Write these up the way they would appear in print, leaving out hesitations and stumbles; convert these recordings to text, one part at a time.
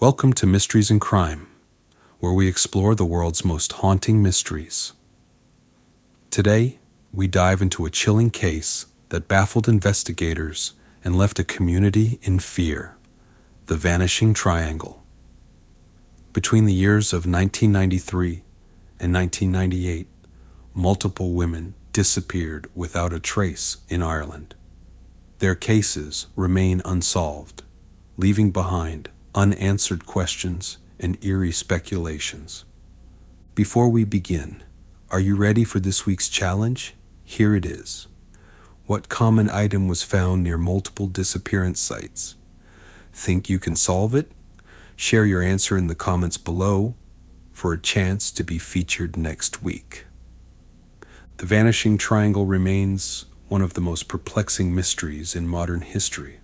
Welcome to Mysteries and Crime, where we explore the world's most haunting mysteries. Today, we dive into a chilling case that baffled investigators and left a community in fear: the Vanishing Triangle. Between the years of 1993 and 1998, multiple women disappeared without a trace in Ireland. Their cases remain unsolved, leaving behind unanswered questions and eerie speculations. Before we begin, are you ready for this week's challenge? Here it is. What common item was found near multiple disappearance sites? Think you can solve it? Share your answer in the comments below for a chance to be featured next week. The Vanishing Triangle remains one of the most perplexing mysteries in modern history.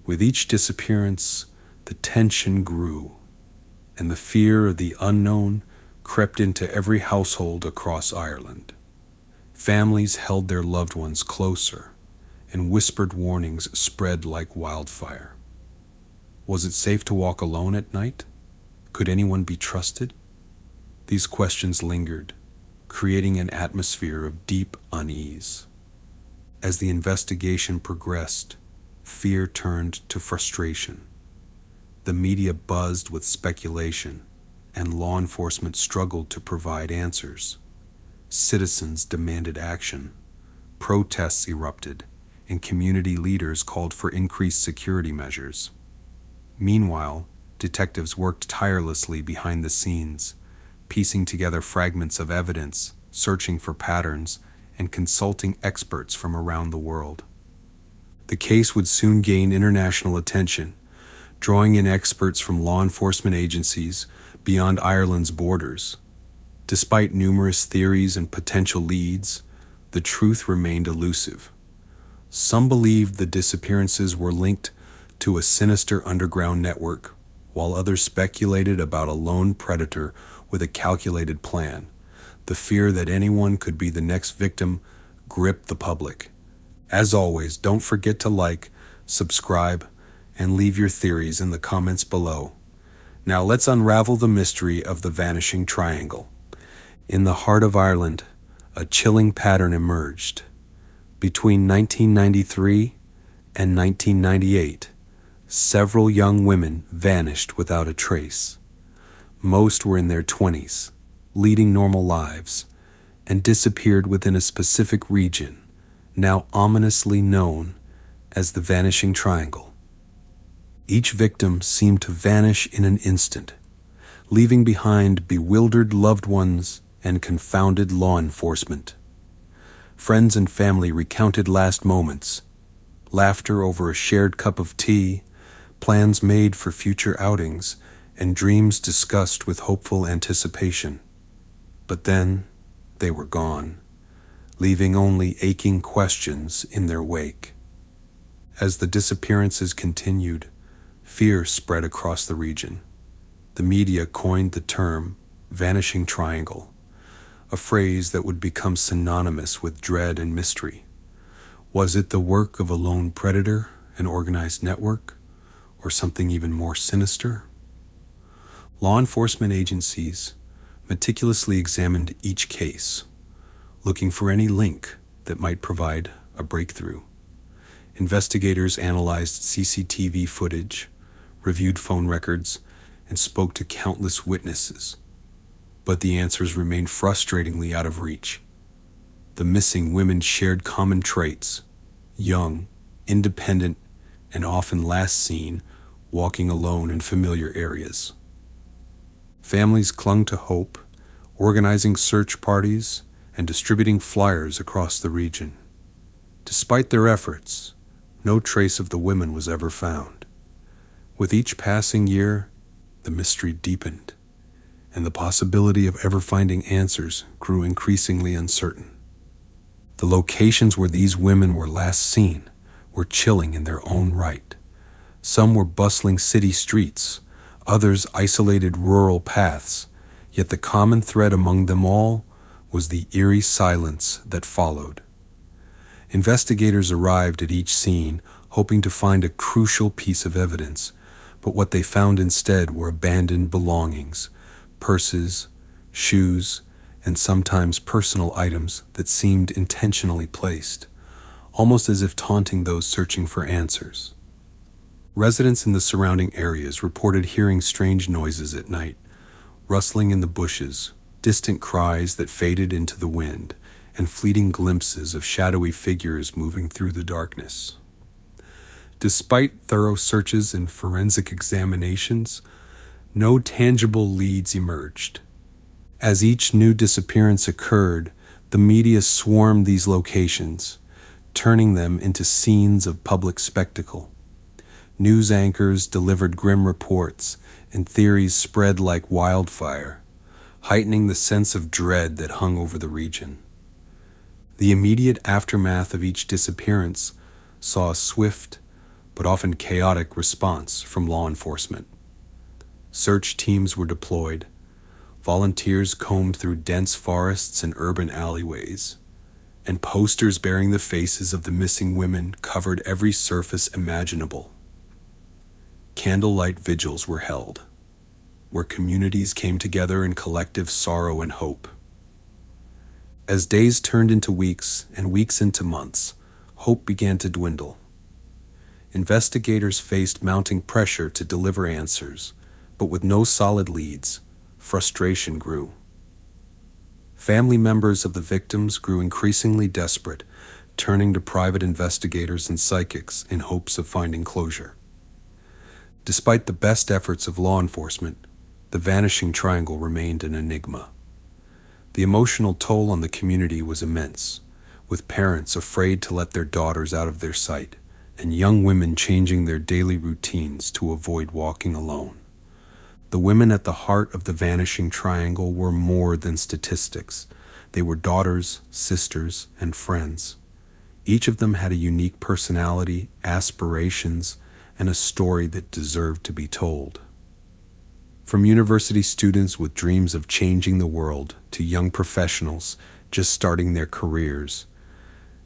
With each disappearance, the tension grew, and the fear of the unknown crept into every household across Ireland. Families held their loved ones closer, and whispered warnings spread like wildfire. Was it safe to walk alone at night? Could anyone be trusted? These questions lingered, creating an atmosphere of deep unease. As the investigation progressed, fear turned to frustration. The media buzzed with speculation, and law enforcement struggled to provide answers. Citizens demanded action, protests erupted, and community leaders called for increased security measures. Meanwhile, detectives worked tirelessly behind the scenes, piecing together fragments of evidence, searching for patterns, and consulting experts from around the world. The case would soon gain international attention, drawing in experts from law enforcement agencies beyond Ireland's borders. Despite numerous theories and potential leads, the truth remained elusive. Some believed the disappearances were linked to a sinister underground network, while others speculated about a lone predator with a calculated plan. The fear that anyone could be the next victim gripped the public. As always, don't forget to like, subscribe, and leave your theories in the comments below. Now let's unravel the mystery of the Vanishing Triangle. In the heart of Ireland, a chilling pattern emerged. Between 1993 and 1998, several young women vanished without a trace. Most were in their 20s, leading normal lives, and disappeared within a specific region, now ominously known as the Vanishing Triangle. Each victim seemed to vanish in an instant, leaving behind bewildered loved ones and confounded law enforcement. Friends and family recounted last moments, laughter over a shared cup of tea, plans made for future outings, and dreams discussed with hopeful anticipation. But then they were gone, leaving only aching questions in their wake. As the disappearances continued, fear spread across the region. The media coined the term Vanishing Triangle, a phrase that would become synonymous with dread and mystery. Was it the work of a lone predator, an organized network, or something even more sinister? Law enforcement agencies meticulously examined each case, looking for any link that might provide a breakthrough. Investigators analyzed CCTV footage, reviewed phone records, and spoke to countless witnesses. But the answers remained frustratingly out of reach. The missing women shared common traits: young, independent, and often last seen walking alone in familiar areas. Families clung to hope, organizing search parties and distributing flyers across the region. Despite their efforts, no trace of the women was ever found. With each passing year, the mystery deepened, and the possibility of ever finding answers grew increasingly uncertain. The locations where these women were last seen were chilling in their own right. Some were bustling city streets, others isolated rural paths, yet the common thread among them all was the eerie silence that followed. Investigators arrived at each scene hoping to find a crucial piece of evidence, But what they found instead were abandoned belongings, purses, shoes, and sometimes personal items that seemed intentionally placed, almost as if taunting those searching for answers. Residents in the surrounding areas reported hearing strange noises at night, rustling in the bushes, distant cries that faded into the wind, and fleeting glimpses of shadowy figures moving through the darkness. Despite thorough searches and forensic examinations, no tangible leads emerged. As each new disappearance occurred, the media swarmed these locations, turning them into scenes of public spectacle. News anchors delivered grim reports, and theories spread like wildfire, heightening the sense of dread that hung over the region. The immediate aftermath of each disappearance saw a swift, but often chaotic response from law enforcement. Search teams were deployed. Volunteers combed through dense forests and urban alleyways, and posters bearing the faces of the missing women covered every surface imaginable. Candlelight vigils were held, where communities came together in collective sorrow and hope. As days turned into weeks and weeks into months, hope began to dwindle. Investigators faced mounting pressure to deliver answers, but with no solid leads, frustration grew. Family members of the victims grew increasingly desperate, turning to private investigators and psychics in hopes of finding closure. Despite the best efforts of law enforcement, the Vanishing Triangle remained an enigma. The emotional toll on the community was immense, with parents afraid to let their daughters out of their sight, and young women changing their daily routines to avoid walking alone. The women at the heart of the Vanishing Triangle were more than statistics. They were daughters, sisters, and friends. Each of them had a unique personality, aspirations, and a story that deserved to be told. From university students with dreams of changing the world to young professionals just starting their careers,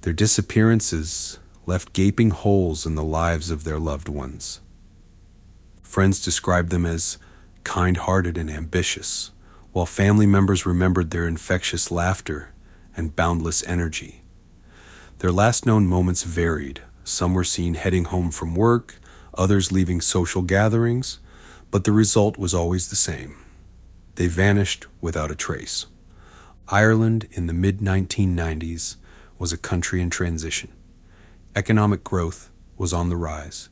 their disappearances left gaping holes in the lives of their loved ones. Friends described them as kind-hearted and ambitious, while family members remembered their infectious laughter and boundless energy. Their last known moments varied. Some were seen heading home from work, others leaving social gatherings, but the result was always the same. They vanished without a trace. Ireland in the mid-1990s was a country in transition. Economic growth was on the rise,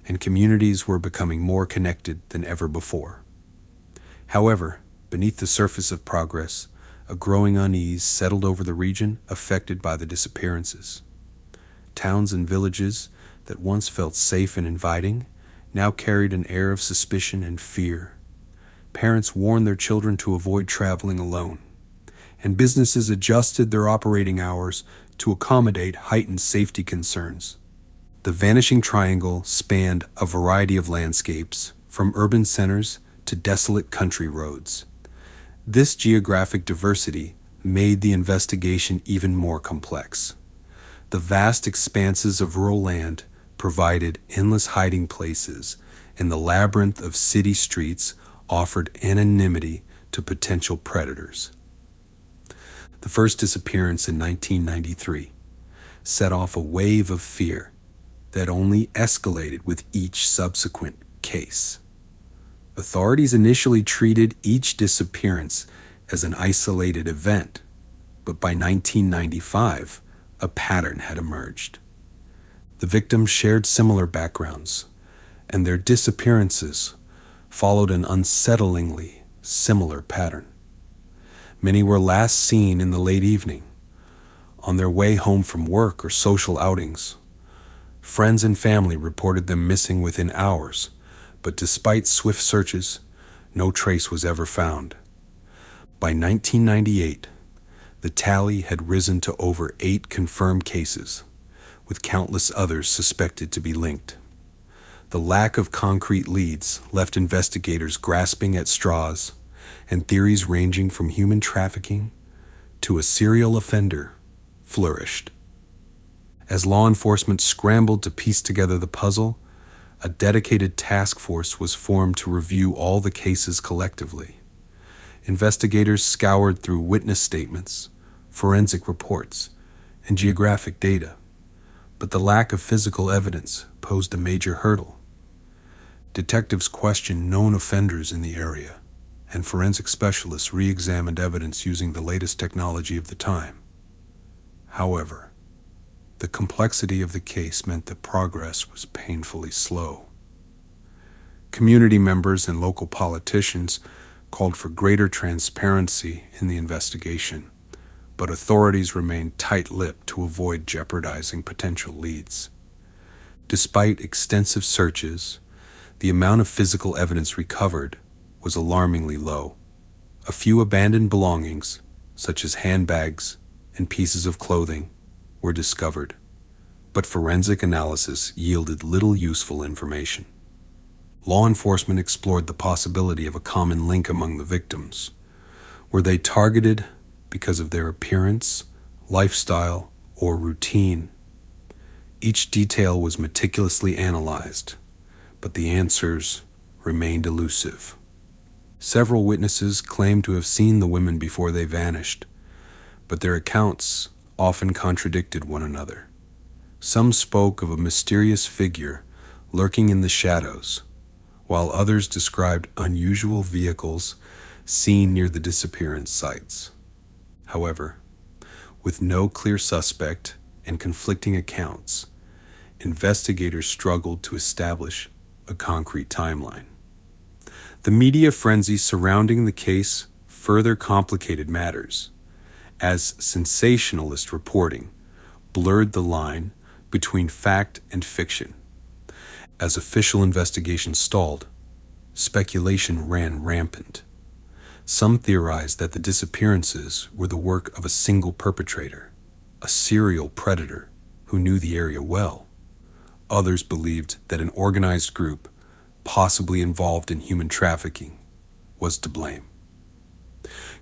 and communities were becoming more connected than ever before. However, beneath the surface of progress, a growing unease settled over the region affected by the disappearances. Towns and villages that once felt safe and inviting now carried an air of suspicion and fear. Parents warned their children to avoid traveling alone, and businesses adjusted their operating hours to accommodate heightened safety concerns. The Vanishing Triangle spanned a variety of landscapes, from urban centers to desolate country roads. This geographic diversity made the investigation even more complex. The vast expanses of rural land provided endless hiding places, and the labyrinth of city streets offered anonymity to potential predators. The first disappearance in 1993 set off a wave of fear that only escalated with each subsequent case. Authorities initially treated each disappearance as an isolated event, but by 1995, a pattern had emerged. The victims shared similar backgrounds, and their disappearances followed an unsettlingly similar pattern. Many were last seen in the late evening, on their way home from work or social outings. Friends and family reported them missing within hours, but despite swift searches, no trace was ever found. By 1998, the tally had risen to over 8 confirmed cases, with countless others suspected to be linked. The lack of concrete leads left investigators grasping at straws, and theories ranging from human trafficking to a serial offender flourished. As law enforcement scrambled to piece together the puzzle, A dedicated task force was formed to review all the cases collectively. Investigators scoured through witness statements, forensic reports, and geographic data, but the lack of physical evidence posed a major hurdle. Detectives questioned known offenders in the area, and forensic specialists re-examined evidence using the latest technology of the time. However, the complexity of the case meant that progress was painfully slow. Community members and local politicians called for greater transparency in the investigation, but authorities remained tight-lipped to avoid jeopardizing potential leads. Despite extensive searches, the amount of physical evidence recovered was alarmingly low. A few abandoned belongings, such as handbags and pieces of clothing, were discovered, but forensic analysis yielded little useful information. Law enforcement explored the possibility of a common link among the victims. Were they targeted because of their appearance, lifestyle, or routine? Each detail was meticulously analyzed, but the answers remained elusive. Several witnesses claimed to have seen the women before they vanished, but their accounts often contradicted one another. Some spoke of a mysterious figure lurking in the shadows, while others described unusual vehicles seen near the disappearance sites. However, with no clear suspect and conflicting accounts, investigators struggled to establish a concrete timeline. The media frenzy surrounding the case further complicated matters, as sensationalist reporting blurred the line between fact and fiction. As official investigation stalled, speculation ran rampant. Some theorized that the disappearances were the work of a single perpetrator, a serial predator who knew the area well. Others believed that an organized group, possibly involved in human trafficking, was to blame.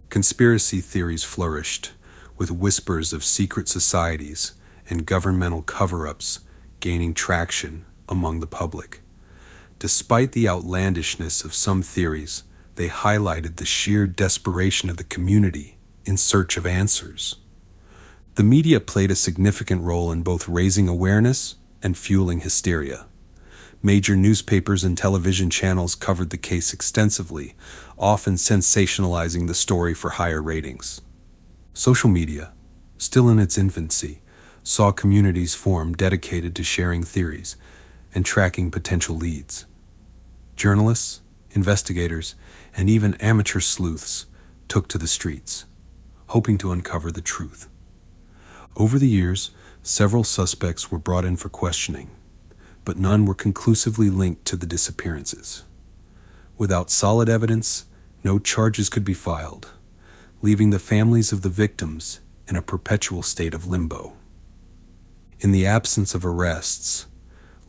Conspiracy theories flourished, with whispers of secret societies and governmental cover-ups gaining traction among the public. Despite the outlandishness of some theories, they highlighted the sheer desperation of the community in search of answers. The media played a significant role in both raising awareness and fueling hysteria. Major newspapers and television channels covered the case extensively, often sensationalizing the story for higher ratings. Social media, still in its infancy, saw communities form dedicated to sharing theories and tracking potential leads. Journalists, investigators, and even amateur sleuths took to the streets, hoping to uncover the truth. Over the years, several suspects were brought in for questioning, but none were conclusively linked to the disappearances. Without solid evidence, no charges could be filed, leaving the families of the victims in a perpetual state of limbo. In the absence of arrests,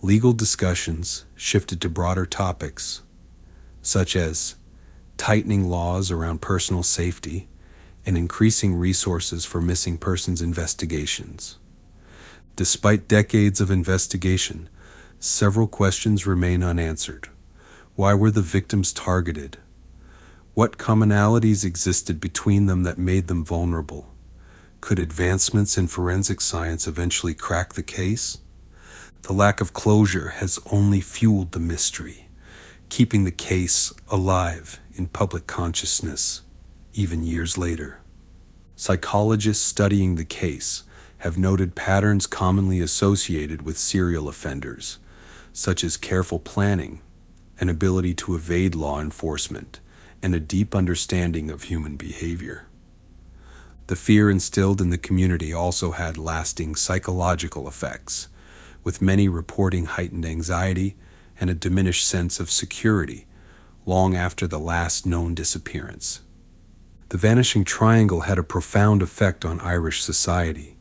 legal discussions shifted to broader topics, such as tightening laws around personal safety and increasing resources for missing persons investigations. Despite decades of investigation, several questions remain unanswered. Why were the victims targeted? What commonalities existed between them that made them vulnerable? Could advancements in forensic science eventually crack the case? The lack of closure has only fueled the mystery, keeping the case alive in public consciousness, even years later. Psychologists studying the case have noted patterns commonly associated with serial offenders, such as careful planning, an ability to evade law enforcement, and a deep understanding of human behavior. The fear instilled in the community also had lasting psychological effects, with many reporting heightened anxiety and a diminished sense of security long after the last known disappearance. The Vanishing Triangle had a profound effect on Irish society.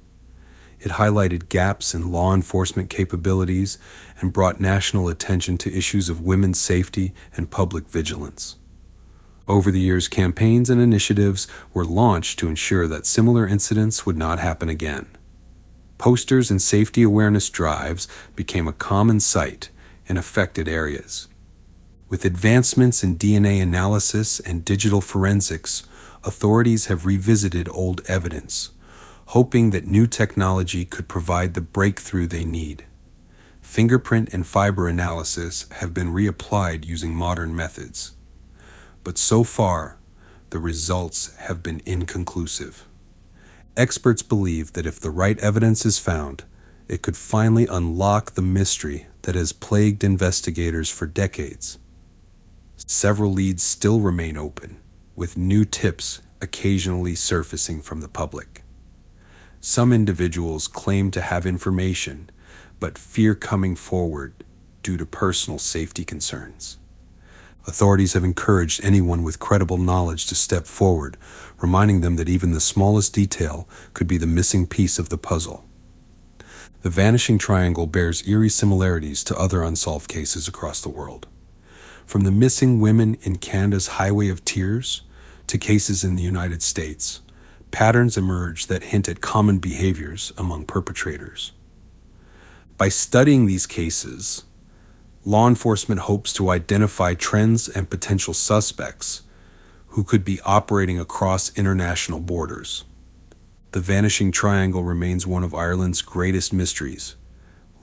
It highlighted gaps in law enforcement capabilities and brought national attention to issues of women's safety and public vigilance. Over the years, campaigns and initiatives were launched to ensure that similar incidents would not happen again. Posters and safety awareness drives became a common sight, in affected areas. With advancements in DNA analysis and digital forensics, authorities have revisited old evidence, hoping that new technology could provide the breakthrough they need. Fingerprint and fiber analysis have been reapplied using modern methods. But so far, the results have been inconclusive. Experts believe that if the right evidence is found, it could finally unlock the mystery that has plagued investigators for decades. Several leads still remain open, with new tips occasionally surfacing from the public. Some individuals claim to have information, but fear coming forward due to personal safety concerns. Authorities have encouraged anyone with credible knowledge to step forward, reminding them that even the smallest detail could be the missing piece of the puzzle. The Vanishing Triangle bears eerie similarities to other unsolved cases across the world. From the missing women in Canada's Highway of Tears to cases in the United States, patterns emerge that hint at common behaviors among perpetrators. By studying these cases, law enforcement hopes to identify trends and potential suspects who could be operating across international borders. The Vanishing Triangle remains one of Ireland's greatest mysteries,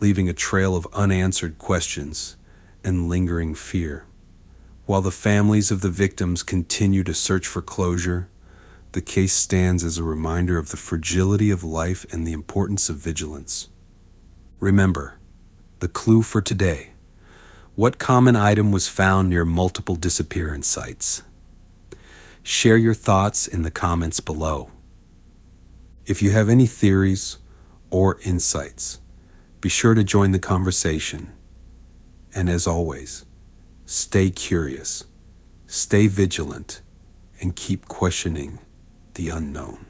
leaving a trail of unanswered questions and lingering fear. While the families of the victims continue to search for closure, the case stands as a reminder of the fragility of life and the importance of vigilance. Remember, the clue for today: what common item was found near multiple disappearance sites? Share your thoughts in the comments below. If you have any theories or insights, be sure to join the conversation. And as always, stay curious, stay vigilant, and keep questioning the unknown.